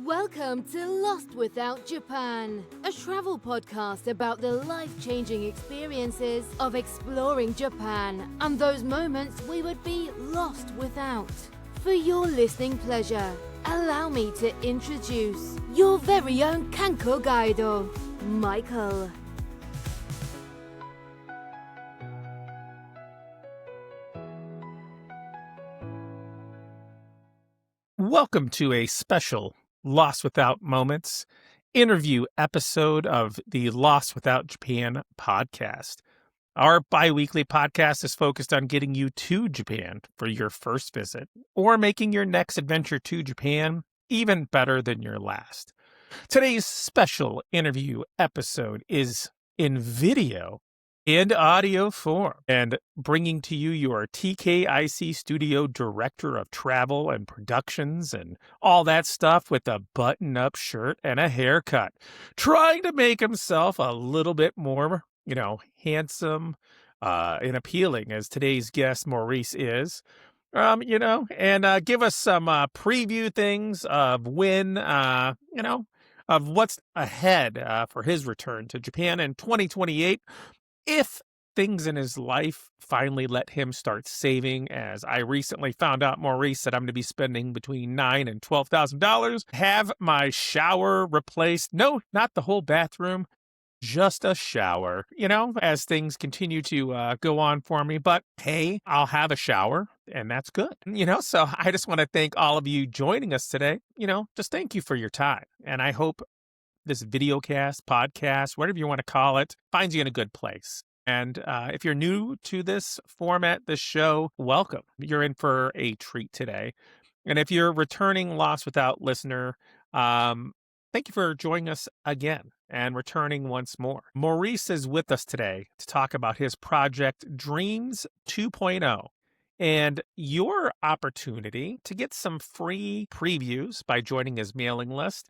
Welcome to Lost Without Japan, a travel podcast about the life-changing experiences of exploring Japan and those moments we would be lost without. For your listening pleasure, allow me to introduce your very own Kanko Guido, Michael. Welcome to a special Lost Without Moments interview episode of the Lost Without Japan podcast. Our bi-weekly podcast is focused on getting you to Japan for your first visit or making your next adventure to Japan even better than your last. Today's special interview episode is in video and audio form, and bringing to you your TKIC Studio Director of Travel and Productions and all that stuff with a button-up shirt and a haircut, trying to make himself a little bit more, handsome and appealing as today's guest, Maurice, is. And give us some preview things of when, of what's ahead for his return to Japan in 2028. If things in his life finally let him start saving, as I recently found out, Maurice, that I'm going to be spending between $9,000 and $12,000, have my shower replaced. No, not the whole bathroom, just a shower, as things continue to go on for me. But hey, I'll have a shower, and that's good. So I just want to thank all of you joining us today. Just thank you for your time. And I hope this videocast, podcast, whatever you want to call it, finds you in a good place. And if you're new to this format, this show, welcome. You're in for a treat today. And if you're returning Lost Without listener, thank you for joining us again and returning once more. Maurice is with us today to talk about his project Dreams 2.0 and your opportunity to get some free previews by joining his mailing list.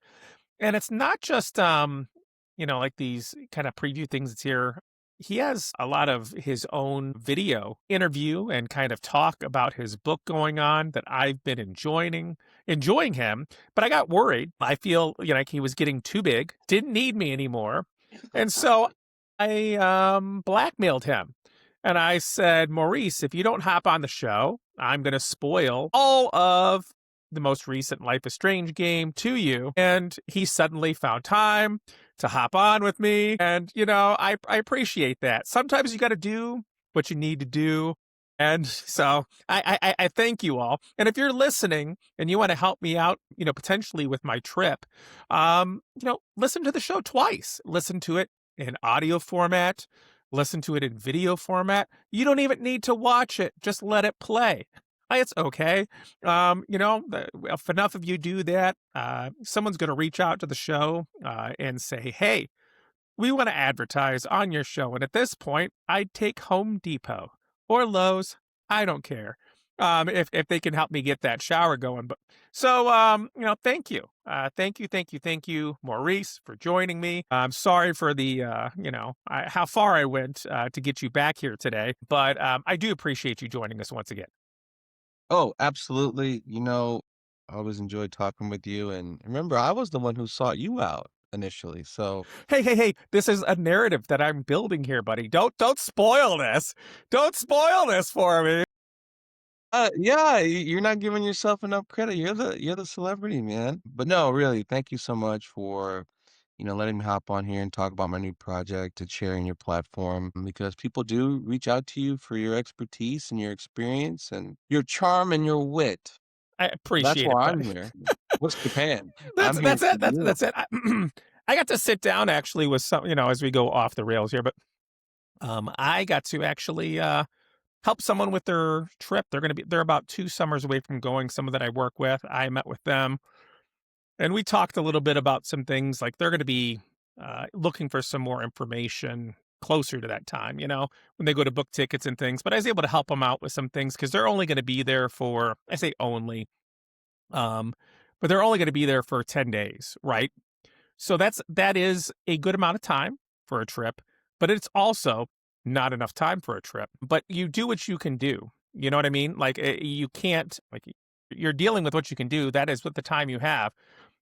And it's not just, like these kind of preview things that's here. He has a lot of his own video interview and kind of talk about his book going on that I've been enjoying him. But I got worried. I feel like he was getting too big, didn't need me anymore. And so I blackmailed him. And I said, Maurice, if you don't hop on the show, I'm going to spoil all of the most recent Life is Strange game to you. And he suddenly found time to hop on with me. And, I appreciate that. Sometimes you got to do what you need to do. And so I thank you all. And if you're listening and you want to help me out, potentially with my trip, listen to the show twice. Listen to it in audio format. Listen to it in video format. You don't even need to watch it. Just let it play. It's okay. If enough of you do that, someone's going to reach out to the show and say, hey, we want to advertise on your show. And at this point, I'd take Home Depot or Lowe's. I don't care if they can help me get that shower going. But so, thank you. Thank you, Maurice, for joining me. I'm sorry for the, how far I went to get you back here today. But I do appreciate you joining us once again. Oh, absolutely. I always enjoyed talking with you. And remember, I was the one who sought you out initially. So, Hey, this is a narrative that I'm building here, buddy. Don't spoil this. Don't spoil this for me. yeah, you're not giving yourself enough credit. You're the celebrity, man. But no, really, thank you so much for, letting me hop on here and talk about my new project and sharing your platform because people do reach out to you for your expertise and your experience and your charm and your wit. I That's appreciate it, why I'm buddy. here. What's Japan? That's I'm here that's for it. you. That's it. I got to sit down actually with some, as we go off the rails here, but I got to actually help someone with their trip. They're about 2 summers away from going. Someone that I work with, I met with them. And we talked a little bit about some things like they're going to be looking for some more information closer to that time, when they go to book tickets and things. But I was able to help them out with some things because they're only going to be there for, I say only, but they're only going to be there for 10 days, right? So that is a good amount of time for a trip, but it's also not enough time for a trip. But you do what you can do. You know what I mean? Like you can't, like you're dealing with what you can do. That is what the time you have.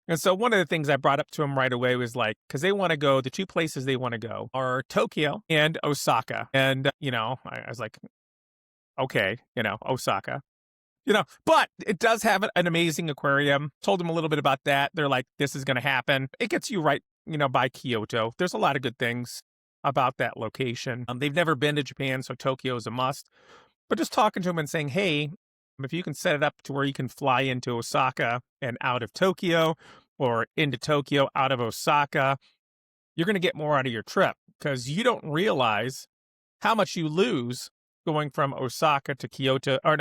And so one of the things I brought up to him right away was like, because they want to go, the two places they want to go are Tokyo and Osaka. And, I was like, okay, Osaka. But it does have an amazing aquarium. Told them a little bit about that. They're like, this is going to happen. It gets you right, by Kyoto. There's a lot of good things about that location. They've never been to Japan, so Tokyo is a must. But just talking to them and saying, hey, if you can set it up to where you can fly into Osaka and out of Tokyo, or into Tokyo, out of Osaka, you're going to get more out of your trip because you don't realize how much you lose going from Osaka to Kyoto, or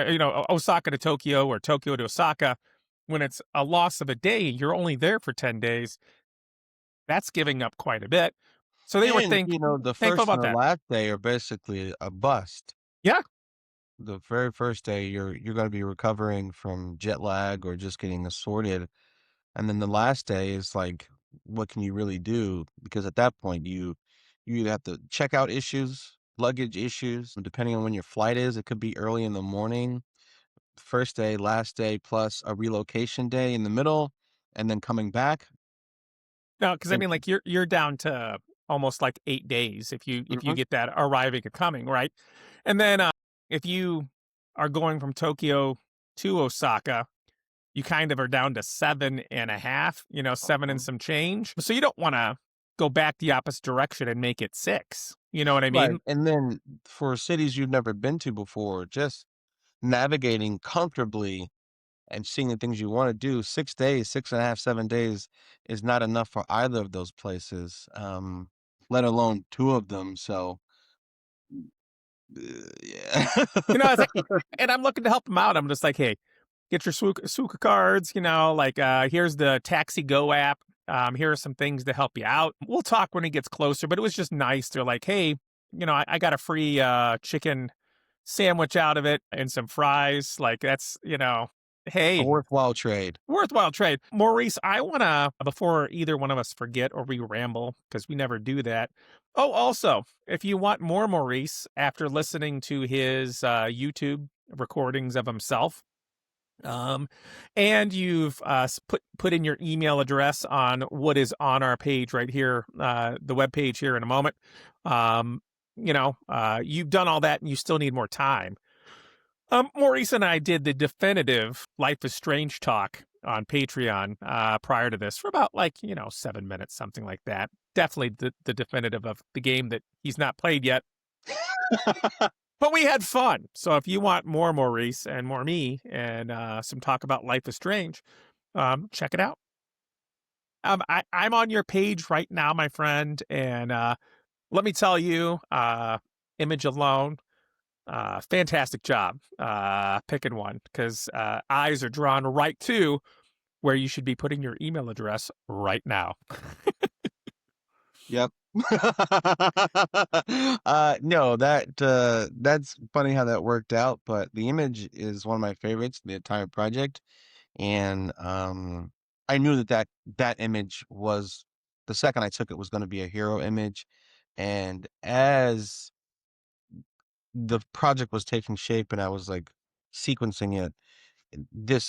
Osaka to Tokyo, or Tokyo to Osaka. When it's a loss of a day, you're only there for 10 days. That's giving up quite a bit. So they were And, the thankful first and about the that. last day are basically a bust. Yeah. The very first day, you're gonna be recovering from jet lag or just getting assorted, and then the last day is like, what can you really do? Because at that point, you either have to check out issues, luggage issues, and depending on when your flight is, it could be early in the morning, first day, last day, plus a relocation day in the middle, and then coming back. No, because I And mean, like you're down to almost like 8 days if you mhm, get that arriving and coming, right? And then if you are going from Tokyo to Osaka, you kind of are down to 7.5, seven and mhm. some change. So you don't want to go back the opposite direction and make it 6. You know what I Right, mean? and then for cities you've never been to before, just navigating comfortably and seeing the things you wanna do, 6 days, 6.5, 7 days is not enough for either of those places, let alone 2 of them, so, yeah. It's like, and I'm looking to help them out. I'm just like, hey, get your Suica cards, like here's the Taxi Go app. Here are some things to help you out. We'll talk when it gets closer, but it was just nice. They're like, hey, I got a free chicken sandwich out of it and some fries. Like that's, A hey, worthwhile trade. worthwhile trade. Maurice, I want to, before either one of us forget or we ramble, because we never do that. Oh, also, if you want more Maurice after listening to his YouTube recordings of himself, um, and you've put in your email address on what is on our page right here, the web page here in a moment. You've done all that and you still need more time. Maurice and I did the definitive Life is Strange talk on Patreon prior to this for about 7 minutes, something like that. Definitely the definitive of the game that he's not played yet. But we had fun. So if you want more Maurice and more me and some talk about Life is Strange, check it out. I'm on your page right now, my friend, and let me tell you, image alone, fantastic job picking one because eyes are drawn right to where you should be putting your email address right now. Yep. No, that's funny how that worked out, but the image is one of my favorites, the entire project, and, I knew that image was the second I took it was gonna be a hero image, and as the project was taking shape and I was, like, sequencing it,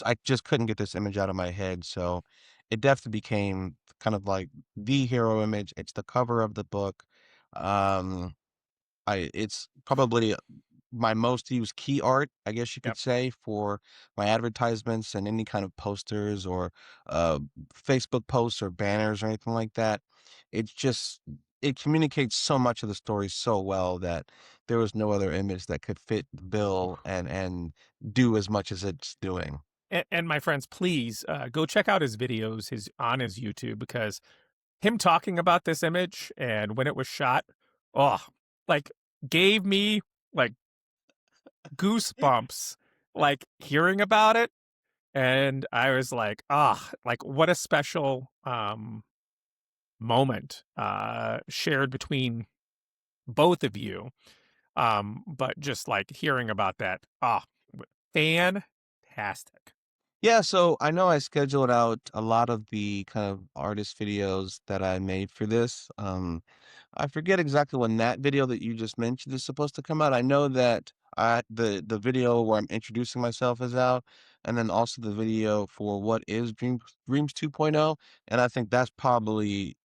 I just couldn't get this image out of my head, so it definitely became kind of like the hero image. It's the cover of the book. Um, it's probably my most used key art, I guess you could Yep. say, for my advertisements and any kind of posters or uh, Facebook posts or banners or anything like that. It's just it communicates so much of the story so well that there was no other image that could fit the bill and do as much as it's doing. And my friends, please go check out his videos on his YouTube because him talking about this image and when it was shot, oh, like gave me like goosebumps, like hearing about it. And I was like, like what a special moment shared between both of you. But just like hearing about that, fantastic. Yeah, so I know I scheduled out a lot of the kind of artist videos that I made for this. I forget exactly when that video that you just mentioned is supposed to come out. I know that the video where I'm introducing myself is out, and then also the video for what is Dreams 2.0, and I think that's probably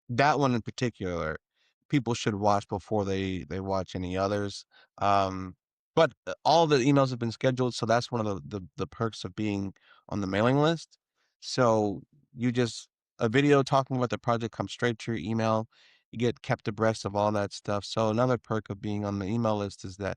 that one in particular, people should watch before they watch any others. Um, but all the emails have been scheduled, so that's one of the perks of being on the mailing list. So you just a video talking about the project comes straight to your email. You get kept abreast of all that stuff. So another perk of being on the email list is that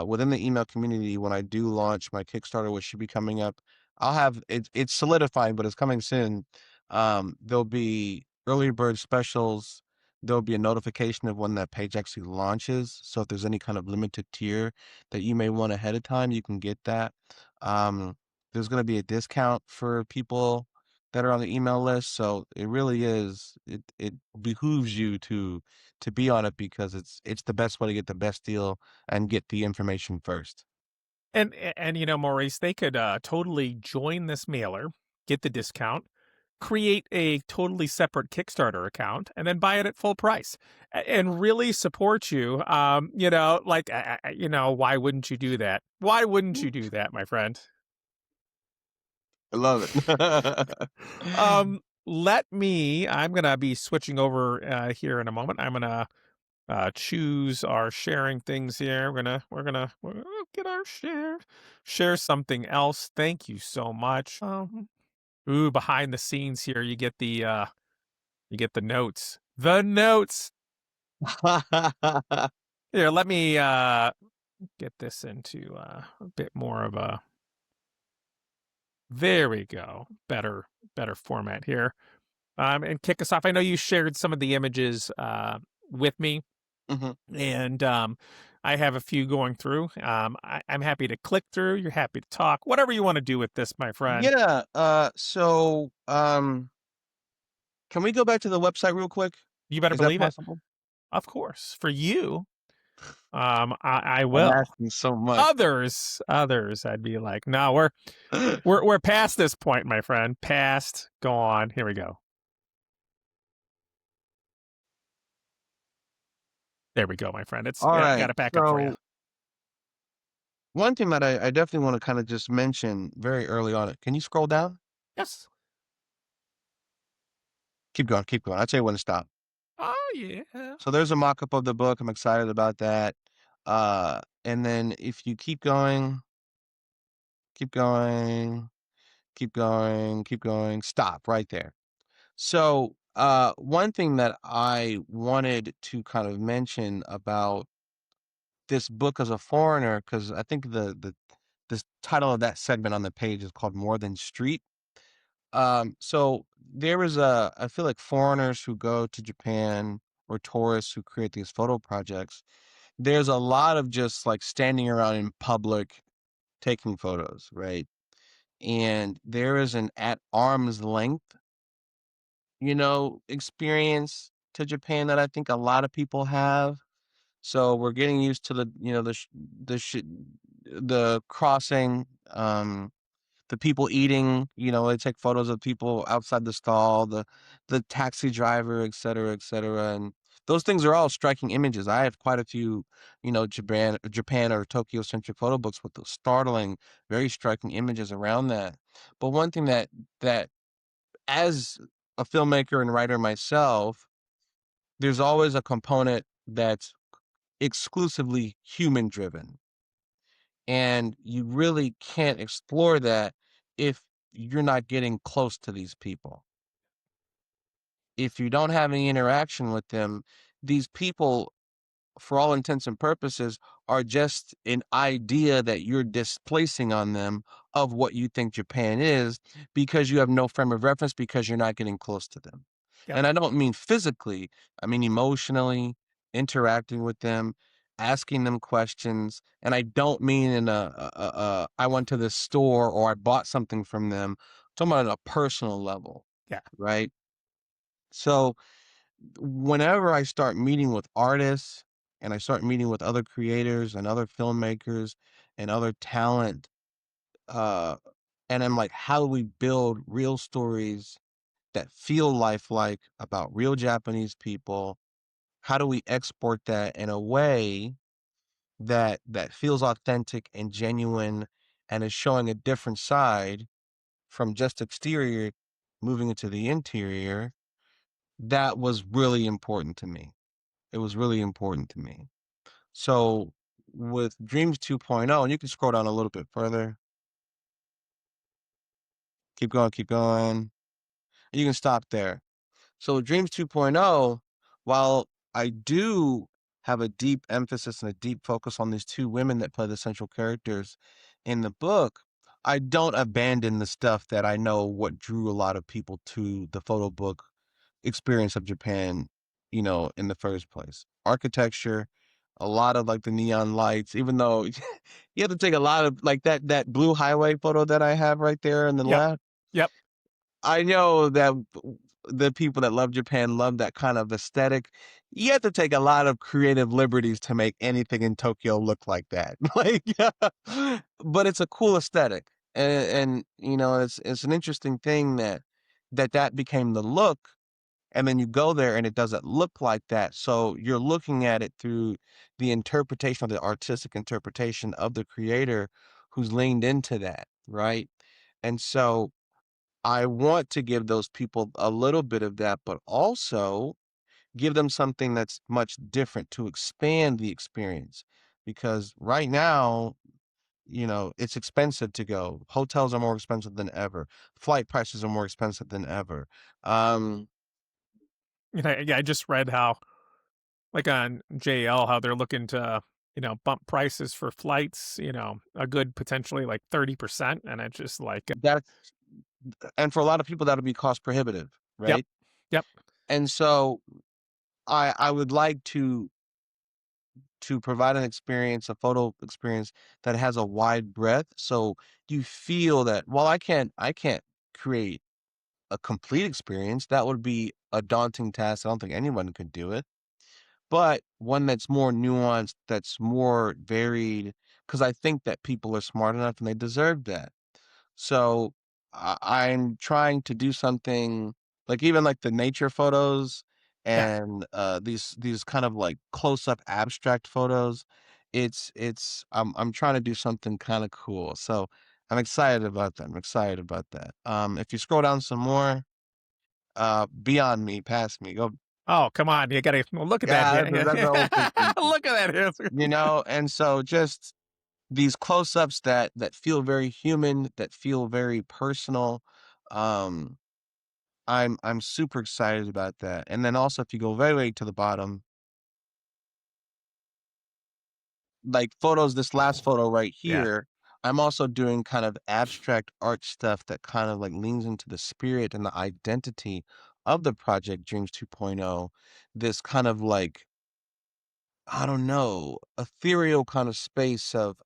within the email community, when I do launch my Kickstarter, which should be coming up, I'll have it's solidifying, but it's coming soon. There'll be early bird specials. There'll be a notification of when that page actually launches. So if there's any kind of limited tier that you may want ahead of time, you can get that. Um, there's going to be a discount for people that are on the email list. So it really is, it behooves you to be on it because it's the best way to get the best deal and get the information first. And Maurice, they could totally join this mailer, get the discount, create a totally separate Kickstarter account, and then buy it at full price, and really support you. Like why wouldn't you do that? Why wouldn't you do that, my friend? I love it. I'm gonna be switching over here in a moment. I'm gonna choose our sharing things here. We're gonna get our share something else. Thank you so much. Ooh, behind the scenes here, you get the notes. The notes. Here, let me get this into a bit more of a, there we go. Better format here. And kick us off. I know you shared some of the images with me, hmm and I have a few going through. I'm happy to click through. You're happy to talk. Whatever you want to do with this, my friend. Yeah. Can we go back to the website real quick? You better Is that believe it. possible? Of course, for you, I I'm will. asking so much. Others, I'd be like, no, we're past this point, my friend. Past. Go on. Here we go. There we go, my friend. It's All got right. it back up for you. So one thing that I definitely want to kind of just mention very early on. Can you scroll down? Yes. Keep going. Keep going. I'll tell you when to stop. Oh yeah. So there's a mock-up of the book. I'm excited about that. And then if you keep going, keep going, keep going, keep going, stop right there. So, one thing that I wanted to kind of mention about this book as a foreigner, because I think the title of that segment on the page is called More Than Street. So there is I feel like foreigners who go to Japan or tourists who create these photo projects, there's a lot of just like standing around in public taking photos, right? And there is an at arm's length experience to Japan that I think a lot of people have. So we're getting used to the crossing, the people eating. They take photos of people outside the stall, the taxi driver, et cetera, et cetera. And those things are all striking images. I have quite a few, Japan or Tokyo centric photo books with those startling, very striking images around that. But one thing that as a filmmaker and writer myself, there's always a component that's exclusively human driven. And you really can't explore that if you're not getting close to these people. If you don't have any interaction with them, these people, for all intents and purposes, are just an idea that you're displacing on them of what you think Japan is because you have no frame of reference because you're not getting close to them. Yep. And I don't mean physically, I mean emotionally, interacting with them, asking them questions. And I don't mean in I went to this store or I bought something from them. I'm talking about on a personal level, Yeah. right? So whenever I start meeting with artists and I start meeting with other creators and other filmmakers and other talent, uh, and I'm like, how do we build real stories that feel lifelike about real Japanese people? How do we export that in a way that feels authentic and genuine and is showing a different side from just exterior moving into the interior, that was really important to me. It was really important to me. So with Dreams 2.0, and you can scroll down a little bit further. Keep going, keep going. You can stop there. So with Dreams 2.0, while I do have a deep emphasis and a deep focus on these two women that play the central characters in the book, I don't abandon the stuff that I know what drew a lot of people to the photo book experience of Japan, in the first place. Architecture, a lot of like the neon lights, even though you have to take a lot of like that blue highway photo that I have right there on the Yep. left. Yep. I know that the people that love Japan love that kind of aesthetic. You have to take a lot of creative liberties to make anything in Tokyo look like that. Like, yeah. But it's a cool aesthetic. And it's an interesting thing that became the look, and then you go there and it doesn't look like that. So you're looking at it through the interpretation of the artistic interpretation of the creator who's leaned into that, right? And so I want to give those people a little bit of that, but also give them something that's much different to expand the experience. Because right now, it's expensive to go. Hotels are more expensive than ever. Flight prices are more expensive than ever. Um, Yeah, I just read how, like on JL, how they're looking to, bump prices for flights, a good potentially like 30%. And it's just like, that and for a lot of people that'll be cost prohibitive, yep, right? yep, And so I would like to provide an experience, a photo experience that has a wide breadth. So you feel that while I can't create a complete experience, that would be a daunting task. I don't think anyone could do it. But one that's more nuanced, that's more varied, because I think that people are smart enough and they deserve that. So I'm trying to do something like even like the nature photos yeah. and these kind of like close up abstract photos. I'm trying to do something kind of cool. So I'm excited about that. I'm excited about that. If you scroll down some more, beyond me, past me, go. Oh, come on. You got to look at that. Yeah, Yeah. that's the whole thing. Look at that. And so just these close-ups that feel very human, that feel very personal. Um, I'm super excited about that. And then also if you go very, way to the bottom, like photos, this last photo right Yeah. here, I'm also doing kind of abstract art stuff that kind of like leans into the spirit and the identity of the project Dreams 2.0. This kind of like, I don't know, ethereal kind of space of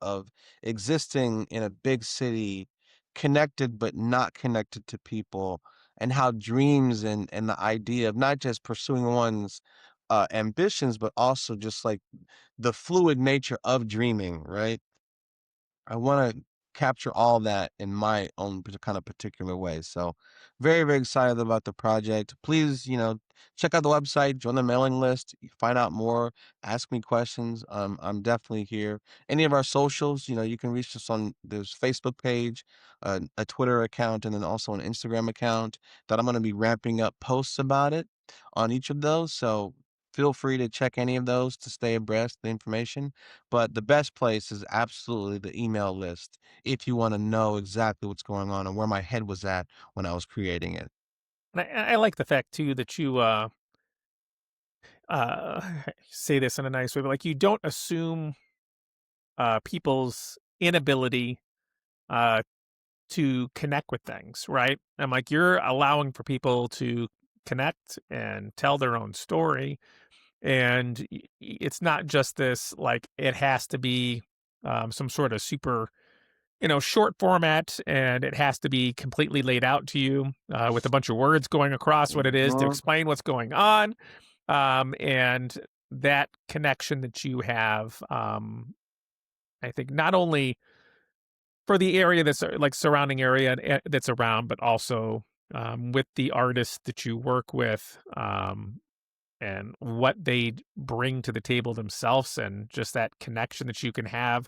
existing in a big city, connected but not connected to people, and how dreams and the idea of not just pursuing one's ambitions, but also just like the fluid nature of dreaming, right? I want to capture all that in my own kind of particular way. So, very, very excited about the project. Please, check out the website, join the mailing list, find out more, ask me questions. I'm definitely here. Any of our socials, you can reach us on there's Facebook page, a Twitter account, and then also an Instagram account that I'm going to be ramping up posts about it on each of those. So, feel free to check any of those to stay abreast of the information. But the best place is absolutely the email list if you want to know exactly what's going on and where my head was at when I was creating it. And I like the fact too that you uh say this in a nice way, but like you don't assume people's inability uh to connect with things, right? I'm like you're allowing for people to connect and tell their own story. And it's not just this like it has to be some sort of super short format, and it has to be completely laid out to you with a bunch of words going across what it is to Mhm. explain what's going on. And that connection that you have, I think, not only for the area that's like surrounding area that's around, but also with the artists that you work with, and what they bring to the table themselves, and just that connection that you can have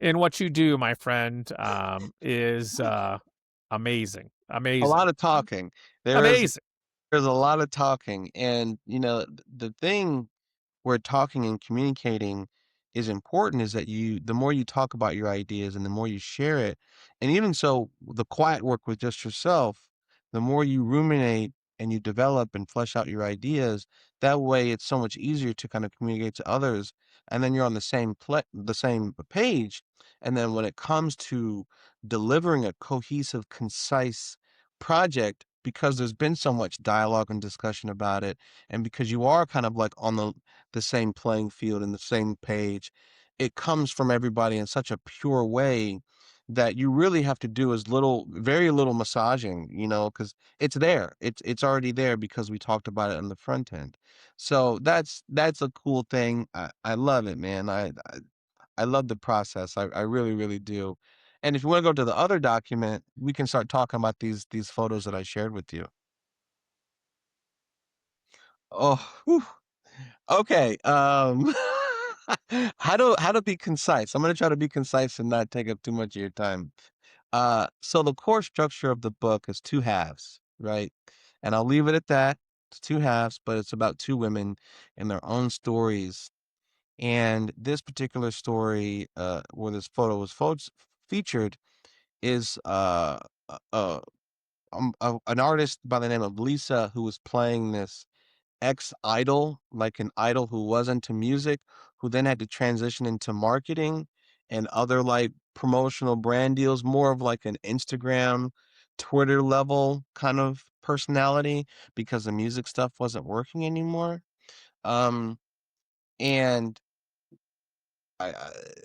And what you do, my friend, is amazing, A amazing, lot of talking. There is amazing. there's a lot of talking, and, the thing where talking and communicating is important is that the more you talk about your ideas and the more you share it, and even so, the quiet work with just yourself, the more you ruminate and you develop and flesh out your ideas, that way it's so much easier to kind of communicate to others, and then you're on the same page, and then when it comes to delivering a cohesive, concise project, because there's been so much dialogue and discussion about it, and because you are kind of like on the same playing field and the same page. It comes from everybody in such a pure way that you really have to do very little massaging, because it's there. It's already there because we talked about it on the front end. So that's a cool thing. I love it, man. I love the process. I really, really do. And if you want to go to the other document, we can start talking about these photos that I shared with you. Oh, whew. Okay, how to be concise. I'm gonna try to be concise and not take up too much of your time. So the core structure of the book is two halves, right? And I'll leave it at that. It's two halves, but it's about two women and their own stories. And this particular story, where this photo was featured, is an artist by the name of Lisa who was playing this ex-idol, like an idol who was into music, who then had to transition into marketing and other like promotional brand deals, more of like an Instagram, Twitter level kind of personality because the music stuff wasn't working anymore. Um, and I,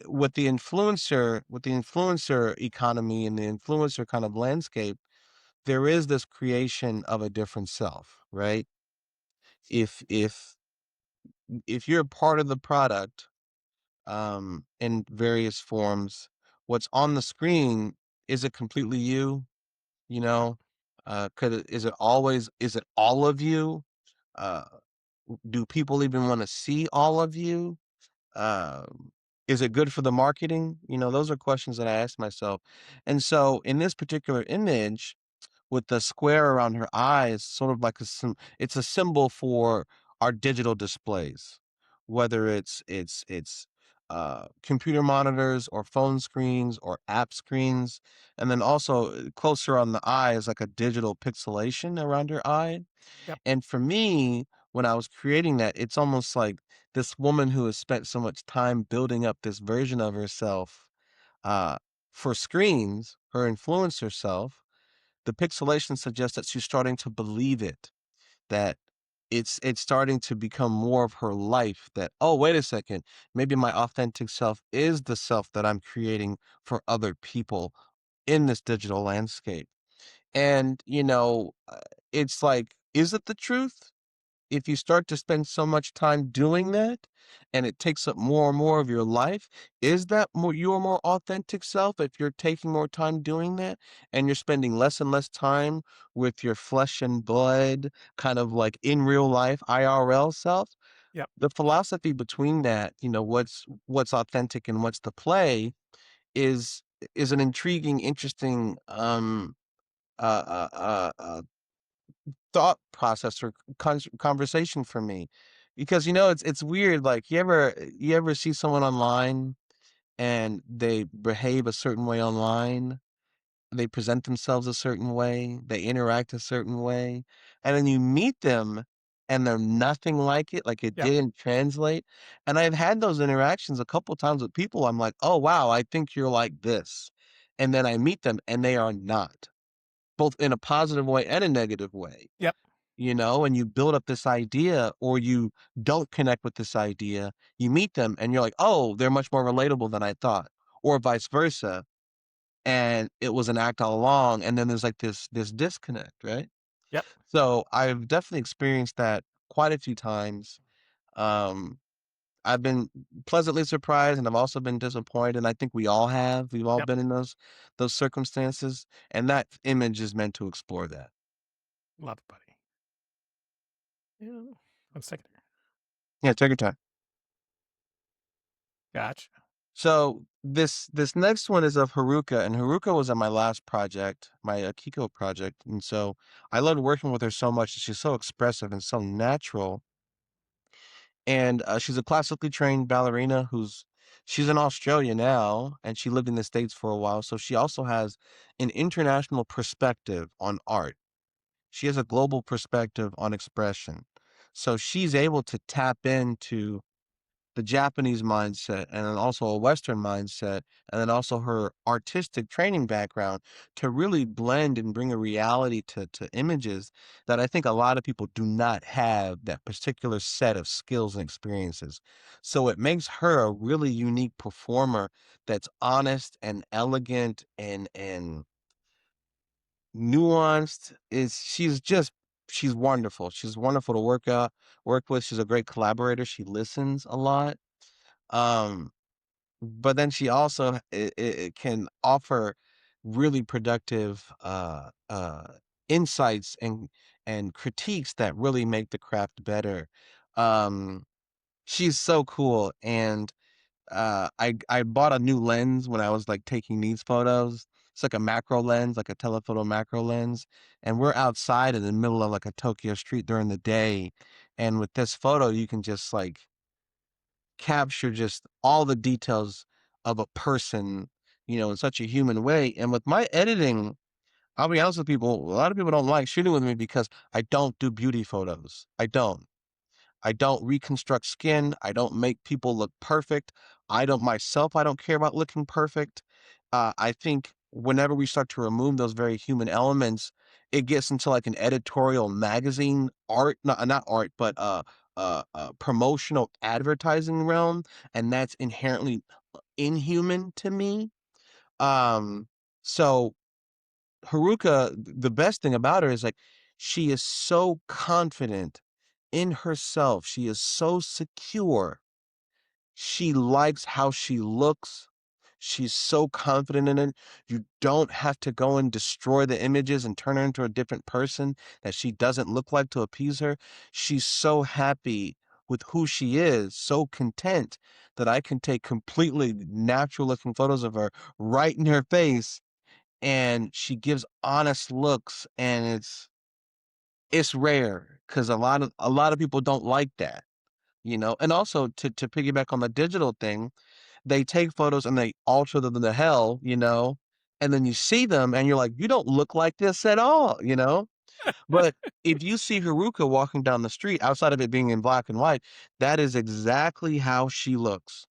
with the influencer economy and the influencer kind of landscape, there is this creation of a different self, right? If if you're part of the product, in various forms, what's on the screen, is it completely you? You know, is it all of you? Uh, do people even want to see all of you? Is it good for the marketing? Those are questions that I ask myself. And so in this particular image, with the square around her eyes, sort of like it's a symbol for our digital displays, whether it's computer monitors or phone screens or app screens, and then also closer on the eye is like a digital pixelation around her eye. Yep, And for me, when I was creating that, it's almost like this woman who has spent so much time building up this version of herself, uh, for screens, her influencer self. The pixelation suggests that she's starting to believe it, that it's starting to become more of her life, that, oh, wait a second, maybe my authentic self is the self that I'm creating for other people in this digital landscape. And, it's like, is it the truth? If you start to spend so much time doing that and it takes up more and more of your life, is that your more authentic self if you're taking more time doing that and you're spending less and less time with your flesh and blood, kind of like in real life IRL self? yep, The philosophy between that, what's authentic and what's the play is is an intriguing, interesting uh, uh, uh, thought process or conversation for me, because it's weird. Like, you ever see someone online and they behave a certain way online, they present themselves a certain way, they interact a certain way, and then you meet them and they're nothing like it, like it yep, didn't translate. And I've had those interactions a couple times with people. I'm like, oh wow, I think you're like this, and then I meet them and they are not, both in a positive way and a negative way. yep, And you build up this idea, or you don't connect with this idea, you meet them and you're like, oh, they're much more relatable than I thought, or vice versa. And it was an act all along. And then there's like this disconnect, right? yep, So I've definitely experienced that quite a few times. Um, I've been pleasantly surprised and I've also been disappointed. And I think we all have. We've all yep. been in those circumstances. And that image is meant to explore that. Love it, buddy. Yeah. 1 second. Yeah, take your time. Gotcha. So this next one is of Haruka, and Haruka was on my last project, my Akiko project, and so I loved working with her so much. She's so expressive and so natural, and she's a classically trained ballerina she's in Australia now, and she lived in the States for a while, so she also has an international perspective on art. She has a global perspective on expression, so she's able to tap into the Japanese mindset and then also a Western mindset, and then also her artistic training background to really blend and bring a reality to images that I think a lot of people do not have that particular set of skills and experiences. So it makes her a really unique performer that's honest and elegant and nuanced. She's wonderful. She's wonderful to work with. She's a great collaborator. She listens a lot. Um, but then she also it can offer really productive insights and critiques that really make the craft better. Um, she's so cool, and I bought a new lens when I was like taking these photos. It's like a macro lens, like a telephoto macro lens, and we're outside in the middle of like a Tokyo street during the day, and with this photo you can just like capture just all the details of a person, in such a human way. And with my editing, I'll be honest with people, a lot of people don't like shooting with me because I don't do beauty photos. I don't. I don't reconstruct skin. I don't make people look perfect. I don't care about looking perfect. I think whenever we start to remove those very human elements, it gets into like an editorial magazine art, not art, but promotional advertising realm. And that's inherently inhuman to me. Um, so Haruka, the best thing about her is like she is so confident in herself. She is so secure. She likes how she looks. She's so confident in it. You don't have to go and destroy the images and turn her into a different person that she doesn't look like to appease her. She's so happy with who she is, so content that I can take completely natural looking photos of her right in her face, and she gives honest looks, and it's rare because a lot of people don't like that, and also to piggyback on the digital thing, they take photos and they alter them to hell, and then you see them and you're like, you don't look like this at all. But if you see Haruka walking down the street outside of it being in black and white, that is exactly how she looks,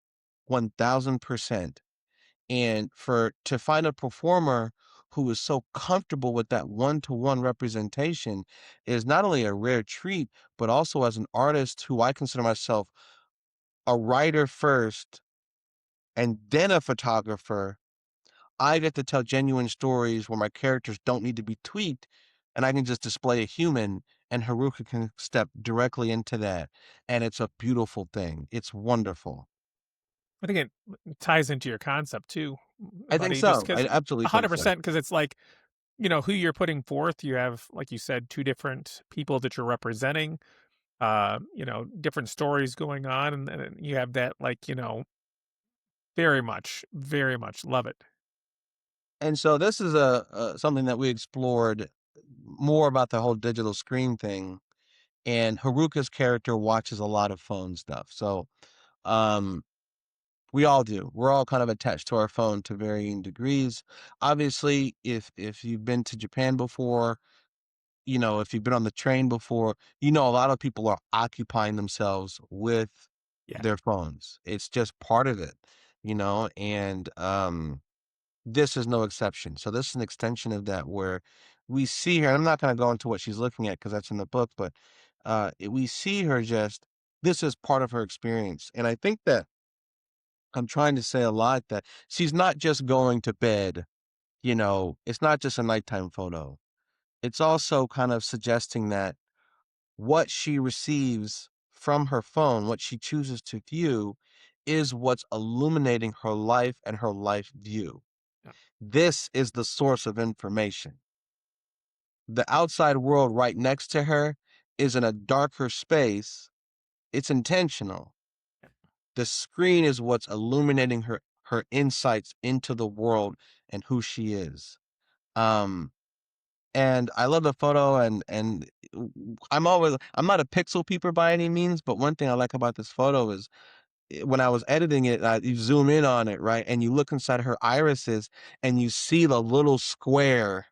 1000%. And to find a performer who is so comfortable with that one-to-one representation is not only a rare treat, but also as an artist who I consider myself a writer first and then a photographer, I get to tell genuine stories where my characters don't need to be tweaked, and I can just display a human, and Haruka can step directly into that. And it's a beautiful thing. It's wonderful. I think it ties into your concept too, I think buddy, just so. I because absolutely think so. 100%, because it's like, who you're putting forth, you have, like you said, two different people that you're representing, different stories going on, and you have that, like, very much love it. And so this is something that we explored more about the whole digital screen thing. And Haruka's character watches a lot of phone stuff. So um, we all do. We're all kind of attached to our phone to varying degrees. Obviously, if you've been to Japan before, if you've been on the train before, a lot of people are occupying themselves with Yeah. their phones. It's just part of it, and this is no exception. So this is an extension of that where we see her, and I'm not going to go into what she's looking at because that's in the book, but we see her just, this is part of her experience. And I think that I'm trying to say a lot that she's not just going to bed, it's not just a nighttime photo. It's also kind of suggesting that what she receives from her phone, what she chooses to view, is what's illuminating her life and her life view. Yeah. This is the source of information. The outside world right next to her is in a darker space. It's intentional. The screen is what's illuminating her her insights into the world and who she is. Um, and I love the photo and I'm not a pixel peeper by any means, but one thing I like about this photo is when I was editing it, you zoom in on it, right? And you look inside her irises and you see the little square,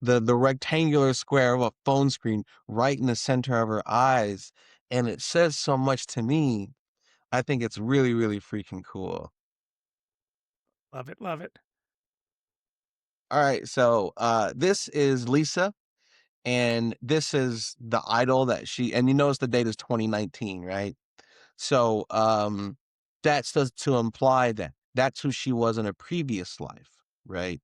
the rectangular square of a phone screen right in the center of her eyes. And it says so much to me. I think it's really, really freaking cool. Love it. Love it. All right, so this is Lisa, and this is the idol that she and you notice the date is 2019, right? So that's to imply that that's who she was in a previous life, right?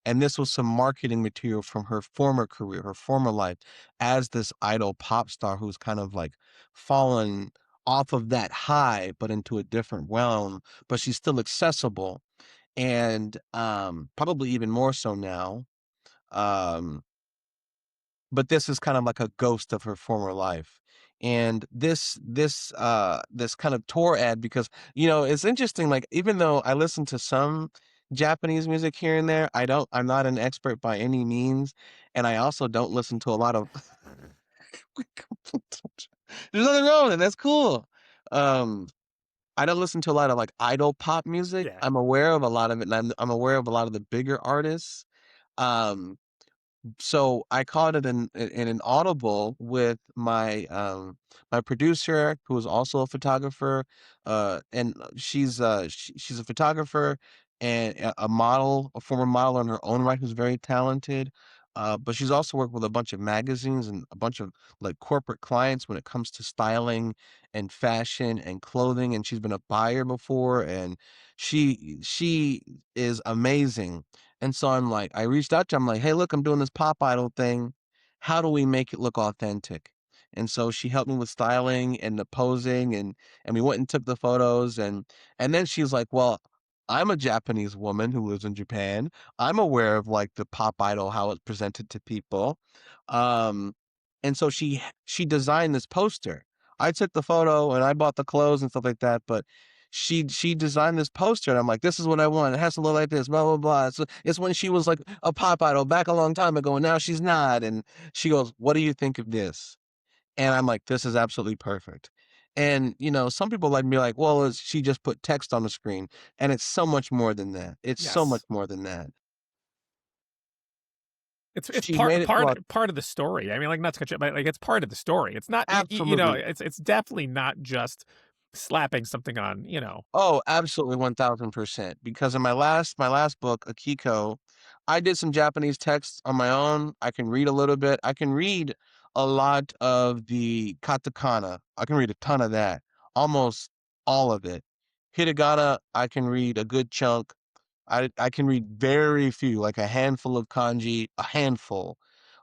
And this was some marketing material from her former career, her former life as this idol pop star who's kind of like fallen off of that high, but into a different realm, but she's still accessible. And probably even more so now. Um, but this is kind of like a ghost of her former life. And this kind of tour ad, because it's interesting, like even though I listen to some Japanese music here and there, I'm not an expert by any means, and I also don't listen to a lot of there's nothing wrong with it. That's cool. Um I don't listen to a lot of like idol pop music. Yeah. I'm aware of a lot of it, and I'm aware of a lot of the bigger artists. Um so I caught it in an audible with my producer, who is also a photographer, and she's a photographer and a model, a former model in her own right, who's very talented. But she's also worked with a bunch of magazines and a bunch of like corporate clients when it comes to styling and fashion and clothing, and she's been a buyer before, and she is amazing. And so I reached out to her, I'm like, "Hey, look, I'm doing this pop idol thing. How do we make it look authentic?" And so she helped me with styling and the posing, and we went and took the photos, and then she's like, "Well, I'm a Japanese woman who lives in Japan. I'm aware of like the pop idol, how it's presented to people." Um, and so she designed this poster. I took the photo and I bought the clothes and stuff like that, but she designed this poster, and I'm like, "This is what I want. It has to look like this, blah blah blah." It's when she was like a pop idol back a long time ago, and now she's not. And she goes, "What do you think of this?" And I'm like, "This is absolutely perfect." And some people like me like, "Well, she just put text on the screen," and it's so much more than that. It's so much Yes. more than that. It's She part made it look part of the story. I mean, like, not to cut you, but like it's part of the story. It's not, absolutely. it's definitely not just slapping something on. Oh, absolutely 1000%. Because in my last book, Akiko, I did some Japanese text on my own. I can read a little bit. I can read a lot of the katakana. I can read a ton of that. Almost all of it. Hiragana, I can read a good chunk. I can read very few, like a handful of kanji, a handful.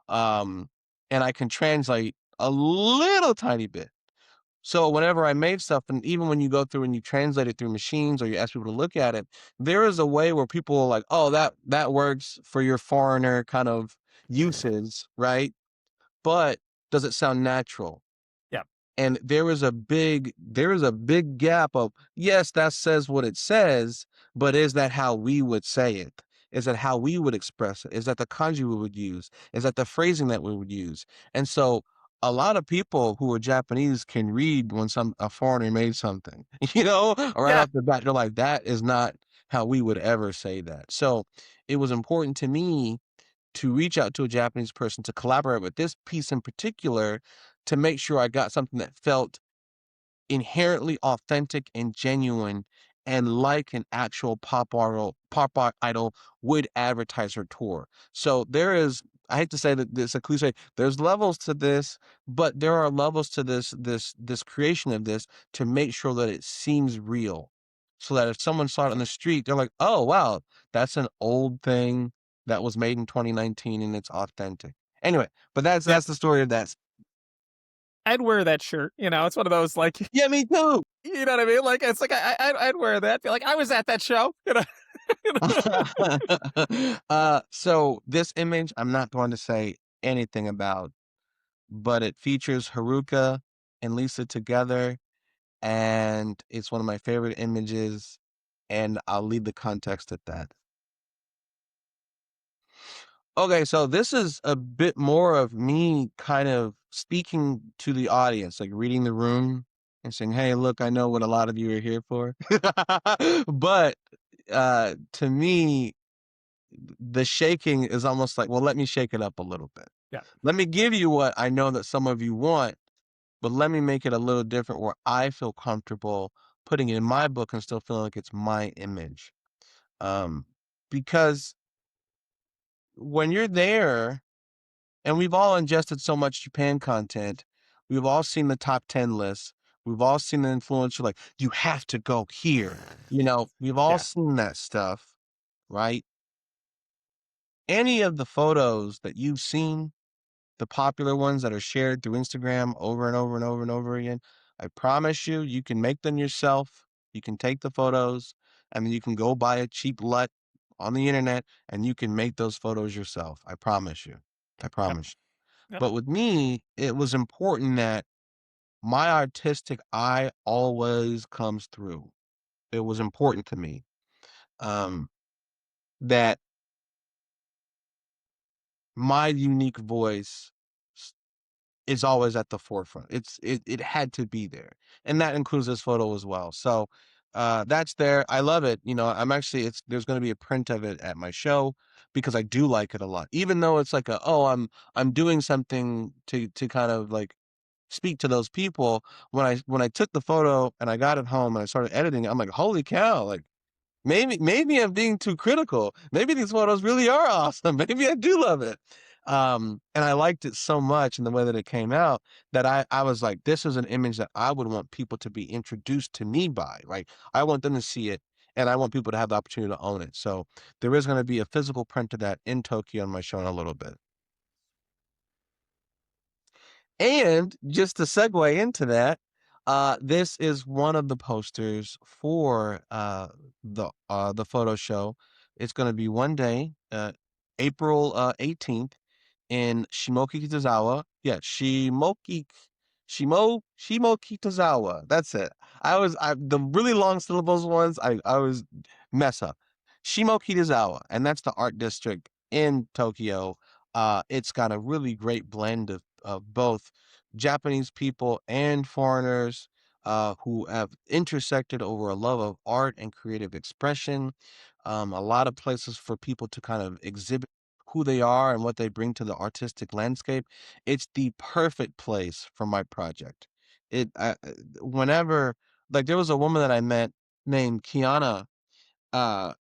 Um, and I can translate a little tiny bit. So whenever I made stuff, and even when you go through and you translate it through machines or you ask people to look at it, there is a way where people are like, "Oh, that works for your foreigner kind of uses, right? But does it sound natural?" Yeah. And there is a big gap of, yes, that says what it says, but is that how we would say it? Is that how we would express it? Is that the kanji we would use? Is that the phrasing that we would use? And so a lot of people who are Japanese can read when a foreigner made something, right Yeah. off the bat. They're like, that is not how we would ever say that. So it was important to me to reach out to a Japanese person to collaborate with this piece in particular, to make sure I got something that felt inherently authentic and genuine, and like an actual pop idol would advertise her tour. So there is, I hate to say that this is a cliche, there's levels to this, but there are levels to this creation of this, to make sure that it seems real. So that if someone saw it on the street, they're like, "Oh wow, that's an old thing that was made in 2019 and it's authentic." Anyway, but that's Yeah. that's the story of that. I'd wear that shirt. It's one of those like, Yeah, me too. you know what I mean? Like it's like I'd wear that. Be like, I was at that show. So this image, I'm not going to say anything about, but it features Haruka and Lisa together, and it's one of my favorite images. and I'll leave the context at that. Okay, so this is a bit more of me kind of speaking to the audience, like reading the room and saying, "Hey, look, I know what a lot of you are here for." But to me, the shaking is almost like, well, let me shake it up a little bit. Yeah. Let me give you what I know that some of you want, but let me make it a little different where I feel comfortable putting it in my book and still feeling like it's my image. Um, because when you're there, and we've all ingested so much Japan content, we've all seen the top 10 lists, we've all seen the influential, like, you have to go here. We've all Yeah. seen that stuff, right? Any of the photos that you've seen, the popular ones that are shared through Instagram over and over and over and over again, I promise you, you can make them yourself. You can take the photos and then you can go buy a cheap LUT on the internet and you can make those photos yourself. I promise you. I Yep. promise you. Yep. But with me, it was important that my artistic eye always comes through. It was important to me um, that my unique voice is always at the forefront. It had to be there, and that includes this photo as well. So that's there. I love it. I'm actually there's going to be a print of it at my show because I do like it a lot. Even though it's like I'm doing something to kind of like speak to those people. When I took the photo and I got it home and I started editing, I'm like, holy cow! Like maybe I'm being too critical. Maybe these photos really are awesome. Maybe I do love it. And I liked it so much in the way that it came out that I was like, this is an image that I would want people to be introduced to me by. Right? I want them to see it, and I want people to have the opportunity to own it. So there is going to be a physical print of that in Tokyo on my show in a little bit. And just to segue into that, this is one of the posters for the photo show. It's going to be one day, April 18th in Shimokitazawa. Yeah, Shimokitazawa. That's it. The really long syllables ones I always mess up. Shimokitazawa, and that's the art district in Tokyo. It's got a really great blend of both Japanese people and foreigners who have intersected over a love of art and creative expression. A lot of places for people to kind of exhibit who they are and what they bring to the artistic landscape. It's the perfect place for my project. Whenever, like, there was a woman that I met named Kiana,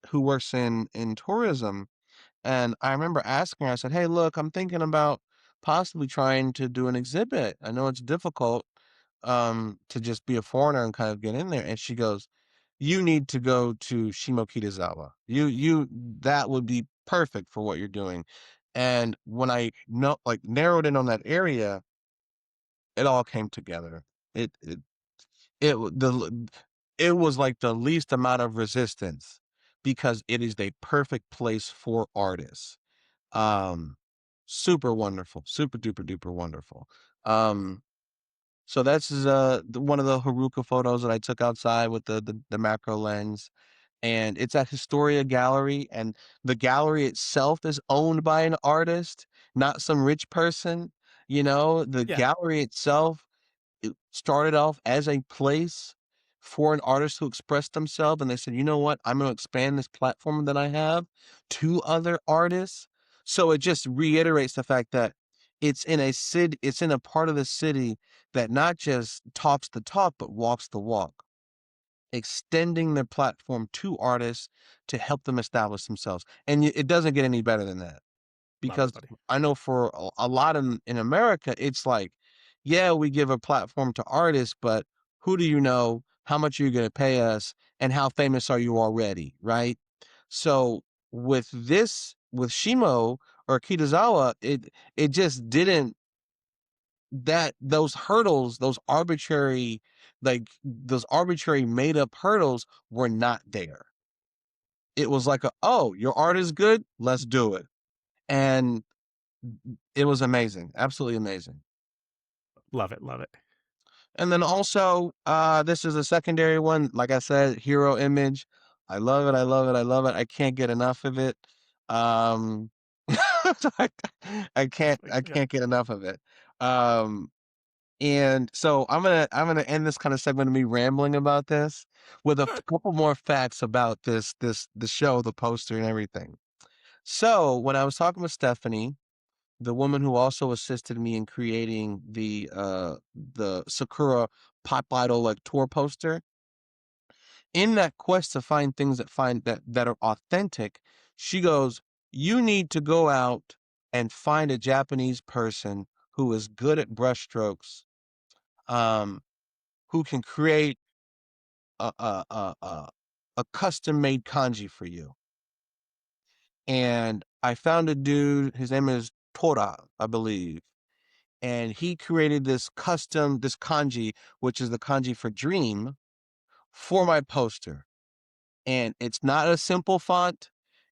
who works in tourism, and I remember asking her, I said, "Hey, look, I'm thinking about possibly trying to do an exhibit. I know it's difficult to just be a foreigner and kind of get in there." And she goes, "You need to go to Shimokitazawa. That would be perfect for what you're doing." And when I narrowed in on that area, it all came together. It it it w- the l- it was like the least amount of resistance because it is a perfect place for artists. um, Super wonderful, super duper duper wonderful. Um, so that's one of the Haruka photos that I took outside with the macro lens, and it's at Historia Gallery, and the gallery itself is owned by an artist, not some rich person. The Yeah. gallery itself, it started off as a place for an artist who expressed themselves, and they said, "You know what? I'm gonna expand this platform that I have to other artists." So it just reiterates the fact that it's in a part of the city that not just talks the talk, but walks the walk, extending their platform to artists to help them establish themselves. And it doesn't get any better than that. Love it, Because buddy. I know for a lot in America, it's like, yeah, we give a platform to artists, but who do you know? How much are you going to pay us? And how famous are you already? Right. So with Shimo or Kitazawa, it just didn't, that those arbitrary made up hurdles were not there. It was like, oh, your art is good. Let's do it. And it was amazing, absolutely amazing. Love it. Love it. And then also, this is a secondary one, like I said, hero image. I love it, I love it, I love it. I can't get enough of it. Um, I I can't Like, I yeah. can't get enough of it. Um, and so I'm gonna end this kind of segment of me rambling about this with a couple more facts about the show, the poster, and everything. So when I was talking with Stephanie, the woman who also assisted me in creating the Sakura Pop Idol like tour poster, in that quest to find things that are authentic, she goes, "You need to go out and find a Japanese person who is good at brushstrokes, um, who can create a custom-made kanji for you." And I found a dude, his name is Tora, I believe, and he created this kanji, which is the kanji for dream, for my poster. And it's not a simple font.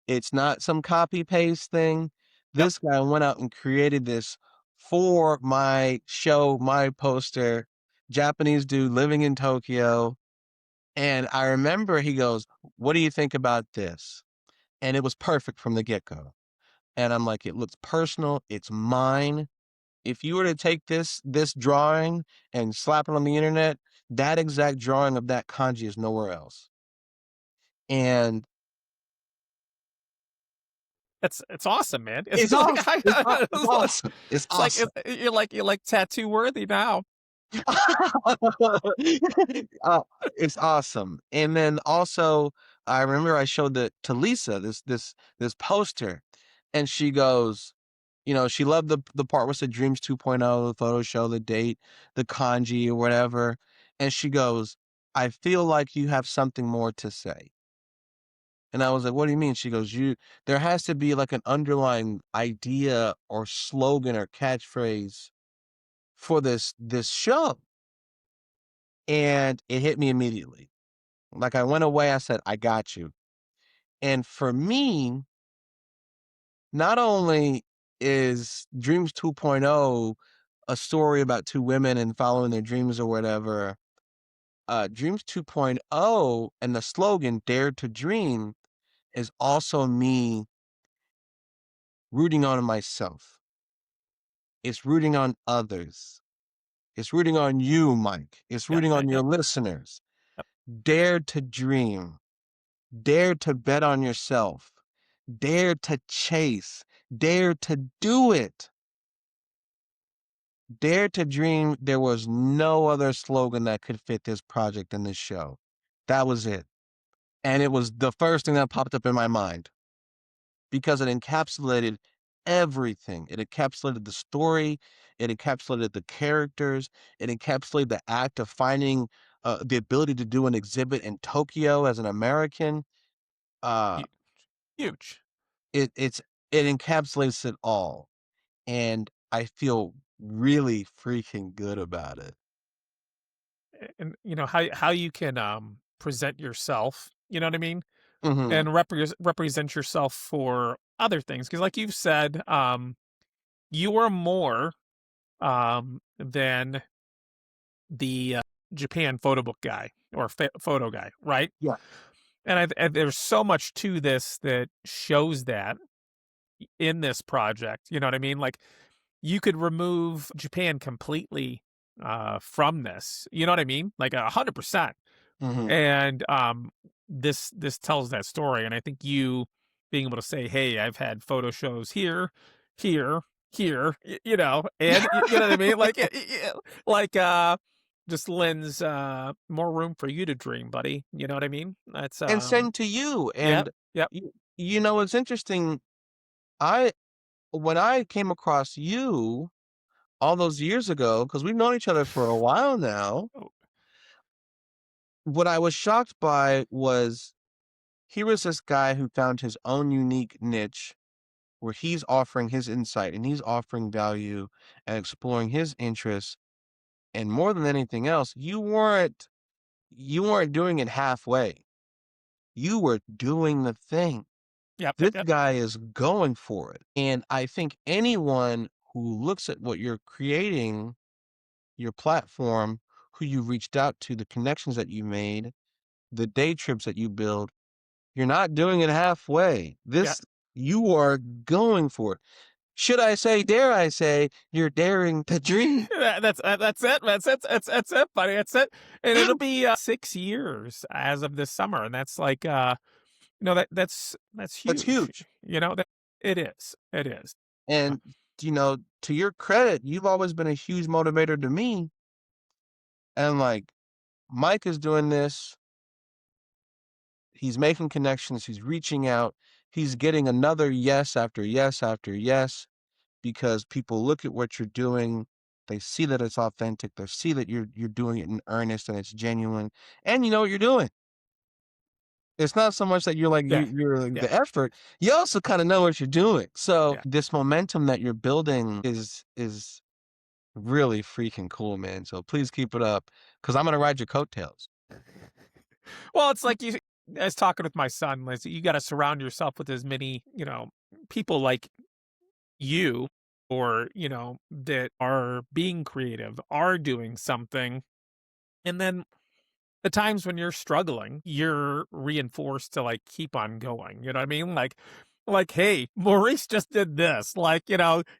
It's not some copy paste thing. Yep. This guy went out and created this for my show, my poster, Japanese dude living in Tokyo. And I remember he goes, "What do you think about this?" And it was perfect from the get-go. And I'm like, "It looks personal. It's mine. If you were to take this drawing and slap it on the internet, that exact drawing of that kanji is nowhere else." And It's awesome, man. It's it's like awesome. It's awesome. It's it's like awesome. you're like tattoo worthy now. Uh, it's awesome. And then also, I remember I showed that to Lisa, this poster, and she goes, she loved the part where it said Dreams 2.0, the photo show, the date, the kanji or whatever. And she goes, "I feel like you have something more to say." And I was like, "What do you mean?" She goes, there has to be like an underlying idea or slogan or catchphrase for this show." And it hit me immediately. Like I went away, I said, "I got you." And for me, not only is Dreams 2.0 a story about two women and following their dreams or whatever, Dreams 2.0 and the slogan Dare to Dream is also me rooting on myself. It's rooting on others. It's rooting on you, Mike. It's Yep, rooting yep, on your yep, listeners. yep. Dare to dream. Dare to bet on yourself. Dare to chase. Dare to do it. Dare to dream. There was no other slogan that could fit this project and this show. That was it. And it was the first thing that popped up in my mind because it encapsulated everything. It encapsulated the story, it encapsulated the characters, it encapsulated the act of finding the ability to do an exhibit in Tokyo as an American. Uh, Huge. Huge. it's it encapsulates it all, and I feel really freaking good about it. And how you can present yourself, you know what I mean? Hmm. And represent yourself for other things because like you've said, you are more than the Japan photo book guy or photo guy, right? Yeah. And there's so much to this that shows that in this project. You know what I mean? Like you could remove Japan completely from this. You know what I mean? Like 100%. Hmm. And this tells that story. And I think you being able to say, "Hey, I've had photo shows here, here, here," and you know what I mean? Like, like just lends more room for you to dream, buddy. You know what I mean? That's And send to you. yep, And yep. it's interesting. I When I came across you all those years ago, because we've known each other for a while now, Oh, what I was shocked by was here was this guy who found his own unique niche where he's offering his insight and he's offering value and exploring his interests. And more than anything else, you weren't doing it halfway. You were doing the thing. yep, yep, This yep. guy is going for it. And I think anyone who looks at what you're creating, your platform, who you reached out to, the connections that you made, the day trips that you build, You're not doing it halfway. Yeah. You are going for it. Should I say, dare I say, you're daring to dream. That's it. That's it, buddy. That's it. And it'll be 6 years as of this summer, and that's like, that's That's huge. huge. That it is. It is. Uh, And, to your credit, you've always been a huge motivator to me. And like, Mike is doing this. He's making connections. He's reaching out. He's getting another yes after yes after yes because people look at what you're doing. They see that it's authentic. They see that you're doing it in earnest and it's genuine, and you know what you're doing. It's not so much that you're like yeah. you're like Yeah. the effort. You also kind of know what you're doing. So Yeah. this momentum that you're building is really freaking cool, man. So please keep it up because I'm gonna ride your coattails. Well, it's like I was talking with my son, Liz, you got to surround yourself with as many, people like you or, that are being creative, are doing something. And then the times when you're struggling, you're reinforced to like keep on going. You know what I mean? Like, hey, Maurice just did this. Like,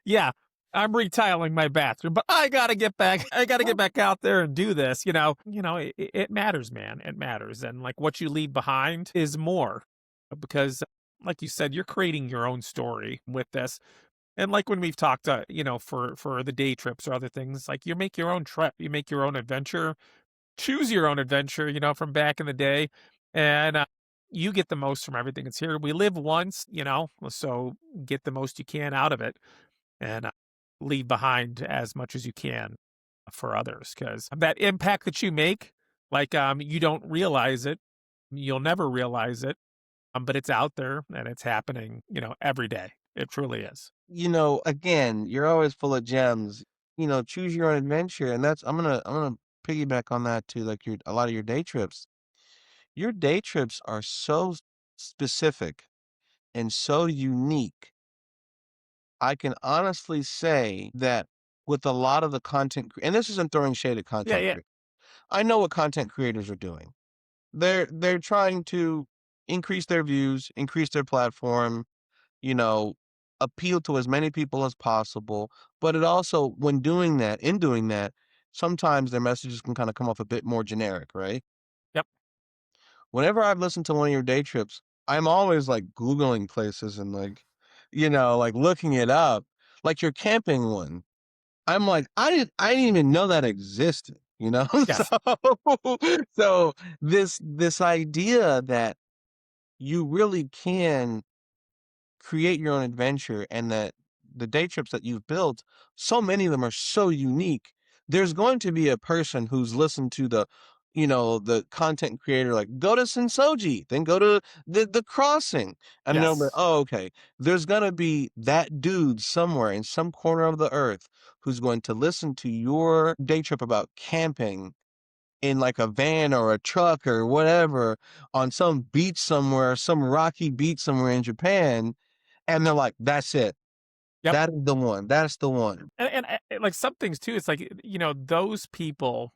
yeah, I'm retiling my bathroom, but I gotta get back. I gotta get back out there and do this. It matters, man. It matters, and like what you leave behind is more, because, like you said, you're creating your own story with this. And like when we've talked, for the day trips or other things, like you make your own trip, you make your own adventure, choose your own adventure, from back in the day. And you get the most from everything that's here. We live once, so get the most you can out of it and leave behind as much as you can for others. Because that impact that you make, like, you don't realize it. You'll never realize it, but it's out there and it's happening, every day. It truly is. Again, you're always full of gems. Choose your own adventure, and I'm gonna piggyback on that too. Like a lot of your day trips. Your day trips are so specific and so unique. I can honestly say that with a lot of the and this isn't throwing shade at Yeah, content yeah. creators. I know what content creators are doing. They're trying to increase their views, increase their platform, you know, appeal to as many people as possible. But it also, in doing that, sometimes their messages can kind of come off a bit more generic, right? Yep. Whenever I've listened to one of your day trips, I'm always like Googling places and like, like looking it up. Like your camping one. I'm like, I didn't even know that existed, you know? Yes. So this idea that you really can create your own adventure and that the day trips that you've built, so many of them are so unique. There's going to be a person who's listened to the content creator, like go to Sensoji, then go to the crossing. And I know, but Yes. oh, okay. There's gonna be that dude somewhere in some corner of the earth who's going to listen to your day trip about camping in like a van or a truck or whatever on some beach somewhere, some rocky beach somewhere in Japan, and they're like, "That's it. Yep. That is the one. That's the one." And like some things too, it's like, those people,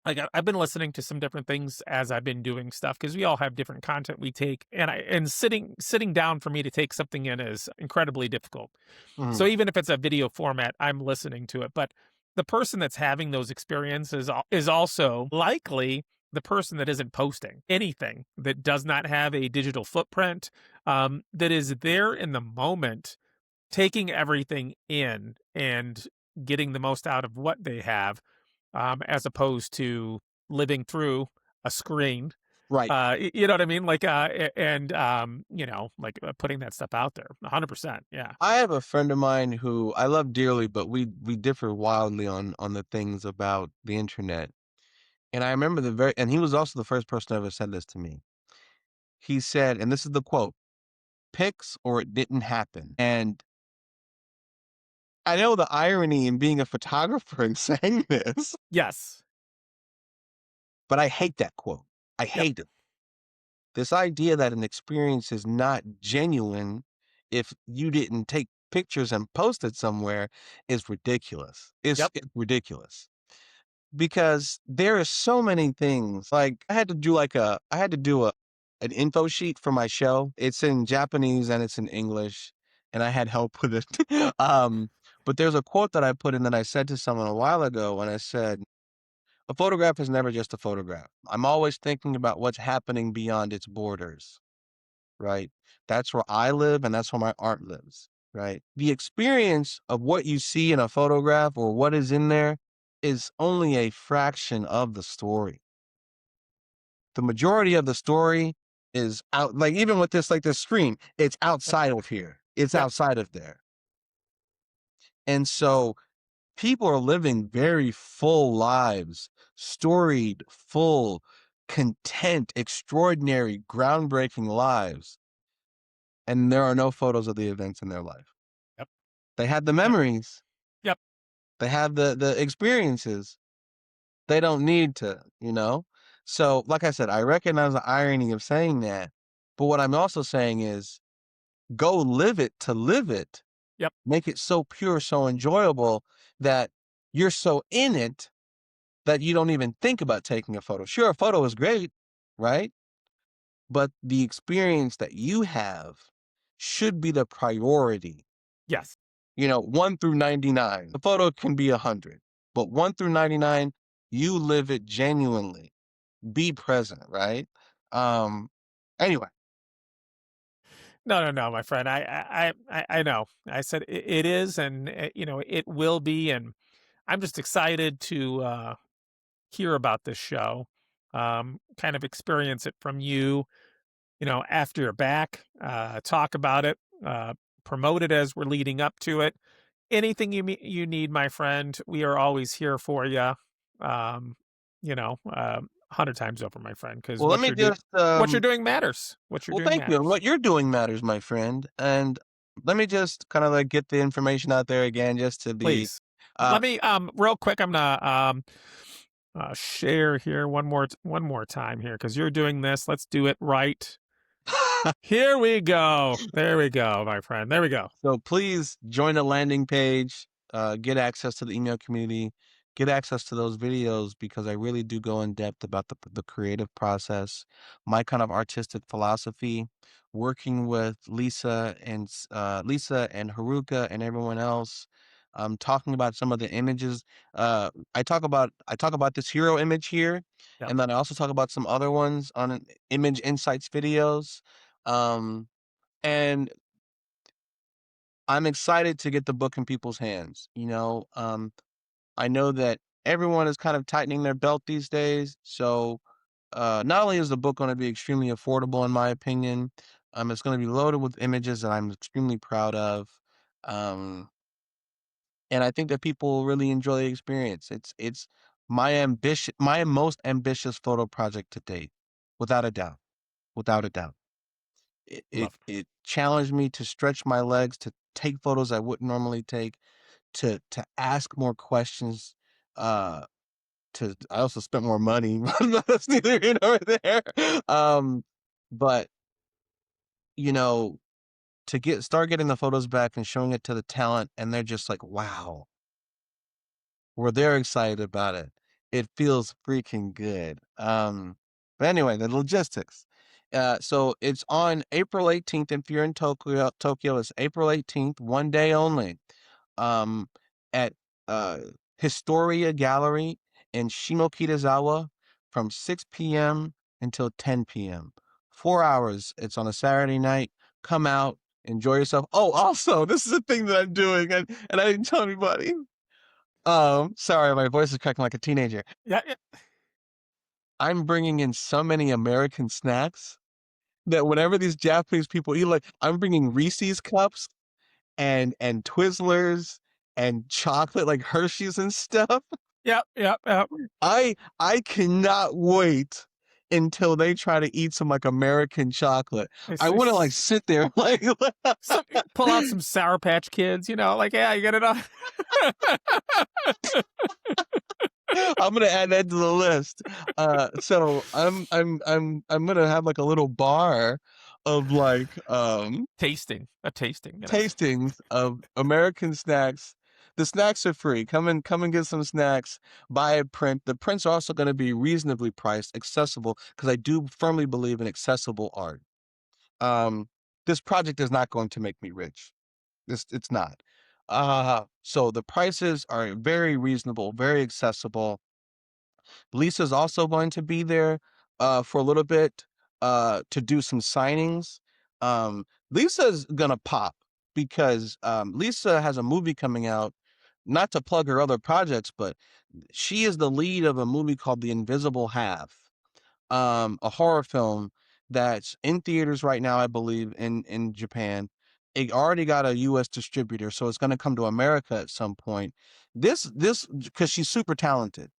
like I've been listening to some different things as I've been doing stuff because we all have different content we take, and sitting down for me to take something in is incredibly difficult. So Mhm. even if it's a video format, I'm listening to it. But the person that's having those experiences is also likely the person that isn't posting anything, that does not have a digital footprint, that is there in the moment, taking everything in and getting the most out of what they have, as opposed to living through a screen. Right. You know what I mean? Like, and like putting that stuff out there. 100%. Yeah. I have a friend of mine who I love dearly, but we differ wildly on the things about the internet. And I remember and he was also the first person to ever said this to me. He said, and this is the quote, "Pics or it didn't happen." And I know the irony in being a photographer and saying this, Yes. but I hate that quote. I Yep. hate it. This idea that an experience is not genuine if you didn't take pictures and post it somewhere is ridiculous. Yep. It's ridiculous. Because there are so many things. Like I had to do an info sheet for my show. It's in Japanese and it's in English, and I had help with it. But there's a quote that I put in that I said to someone a while ago when I said, "A photograph is never just a photograph. I'm always thinking about what's happening beyond its borders." Right? That's where I live and that's where my art lives, right? The experience of what you see in a photograph or what is in there is only a fraction of the story. The majority of the story is out, like even with this, like this screen, it's Yep. outside of here. It's Yep. outside of there. And so people are living very full lives, storied, full, content, extraordinary, groundbreaking lives. And there are no photos of the events in their life. Yep. They had the Yep. memories. Yep. They have the experiences. They don't need to, you know? So, like I said, I recognize the irony of saying that, but what I'm also saying is go live it to live it. Yep. Make it so pure, so enjoyable that you're so in it that you don't even think about taking a photo. Sure, a photo is great, right? But the experience that you have should be the priority. Yes. 1 through 99. The photo can be 100, but 1 through 99, you live it genuinely. Be present, right? Anyway, No, my friend. I know. I said it is, and it will be, and I'm just excited to hear about this show, kind of experience it from you. After you're back, talk about it, promote it as we're leading up to it. Anything you need, my friend, we are always here for you. 100 times over, my friend, because well, let me just, what you're doing matters. What you're well, doing thank you. matters. What you're doing matters, my friend. And let me just kind of like get the information out there again, just to be, Please uh, let me real quick. I'm gonna share here one more time here because you're doing this. Let's do it right. Here we go. There we go, my friend. There we go. So please join the landing page, get access to the email community, get access to those videos because I really do go in depth about the creative process, my kind of artistic philosophy, working with Lisa and Haruka and everyone else. Talking about some of the images. I talk about this hero image here, Yep. and then I also talk about some other ones on image insights videos. Um, and I'm excited to get the book in people's hands. I know that everyone is kind of tightening their belt these days. So not only is the book going to be extremely affordable, in my opinion, it's going to be loaded with images that I'm extremely proud of. Um, and I think that people will really enjoy the experience. It's my most ambitious photo project to date, without a doubt, without a doubt. It it, Love. it challenged me to stretch my legs, to take photos I wouldn't normally take, to ask more questions, uh, I also spent more money, but that's neither here nor there. But, you know, to start getting the photos back and showing it to the talent, and they're just like, "Wow," where they're excited about it. It feels freaking good. But anyway, the logistics. So it's on April 18th. If you're in Tokyo, it's April 18th, one day only. Um, at uh Historia Gallery in Shimokitazawa from 6 p.m. until 10 p.m. 4 hours. It's on a Saturday night. Come out, enjoy yourself. Oh, also, this is a thing that I'm doing, and I didn't tell anybody. Sorry, my voice is cracking like a teenager. Yeah, yeah. I'm bringing in so many American snacks that whenever these Japanese people eat, like I'm bringing Reese's cups and Twizzlers and chocolate like Hershey's and stuff. Yep, yep, yep. I cannot wait until they try to eat some like American chocolate. I want to like sit there like Some, pull out some Sour Patch Kids, like, yeah, you get it on. I'm gonna add that to the list. So I'm gonna have like a little bar of like A tasting. tastings of American snacks The snacks are free. Come and get some snacks. Buy a print. The prints are also going to be reasonably priced, accessible, because I do firmly believe in accessible art. Um, this project is not going to make me rich. It's not. So the prices are very reasonable, very accessible. Lisa's also going to be there for a little bit to do some signings. Lisa's gonna pop because Lisa has a movie coming out. Not to plug her other projects, but she is the lead of a movie called The Invisible Half, a horror film that's in theaters right now, I believe, in Japan. It already got a U.S. distributor, so it's going to come to America at some point. This because she's super talented.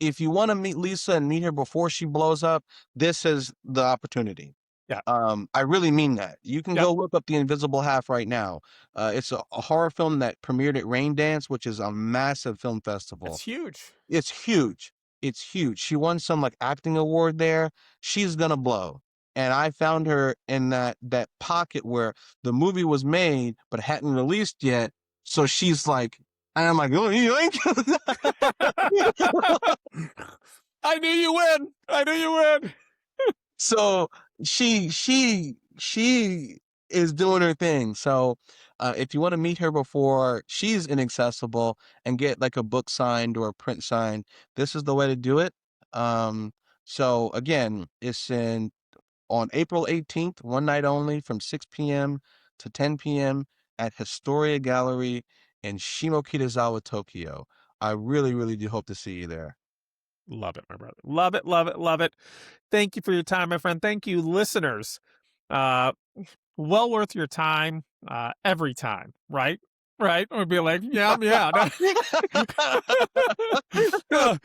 If you want to meet Lisa and meet her before she blows up, this is the opportunity. Yeah. I really mean that. You can Yep. go look up The Invisible Half right now. It's a horror film that premiered at Rain Dance, which is a massive film festival. It's huge. It's huge. It's huge. She won some like acting award there. She's gonna blow. And I found her in that pocket where the movie was made but hadn't released yet. So she's like, and I'm like, oh, you ain't. I knew you win. I knew you win. So she is doing her thing. So if you want to meet her before she's inaccessible and get like a book signed or a print signed, this is the way to do it. So again, it's on April 18th, one night only, from 6 p.m. to 10 p.m. at Historia Gallery in Shimokitazawa, Tokyo. I really, really do hope to see you there. Love it, my brother. Love it, love it, love it. Thank you for your time, my friend. Thank you, listeners. Well worth your time every time, right? Right? We'd be like, yeah. but I'll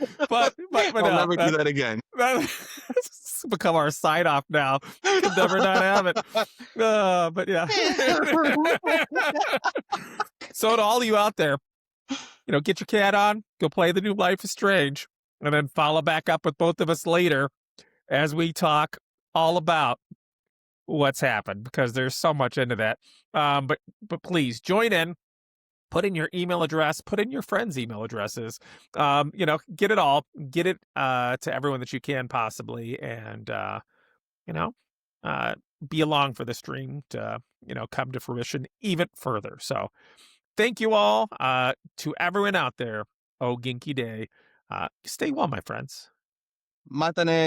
never do that again. That's become our sign off now. We'll never not have it. But yeah. So to all of you out there, get your cat on, go play the new Life is Strange, and then follow back up with both of us later as we talk all about what's happened, because there's so much into that. But please join in. Put in your email address, put in your friends' email addresses, get it all, get it to everyone that you can possibly, and, be along for this dream to, come to fruition even further. So thank you all to everyone out there. Oh, Ginky Day. Stay well, my friends. Matane.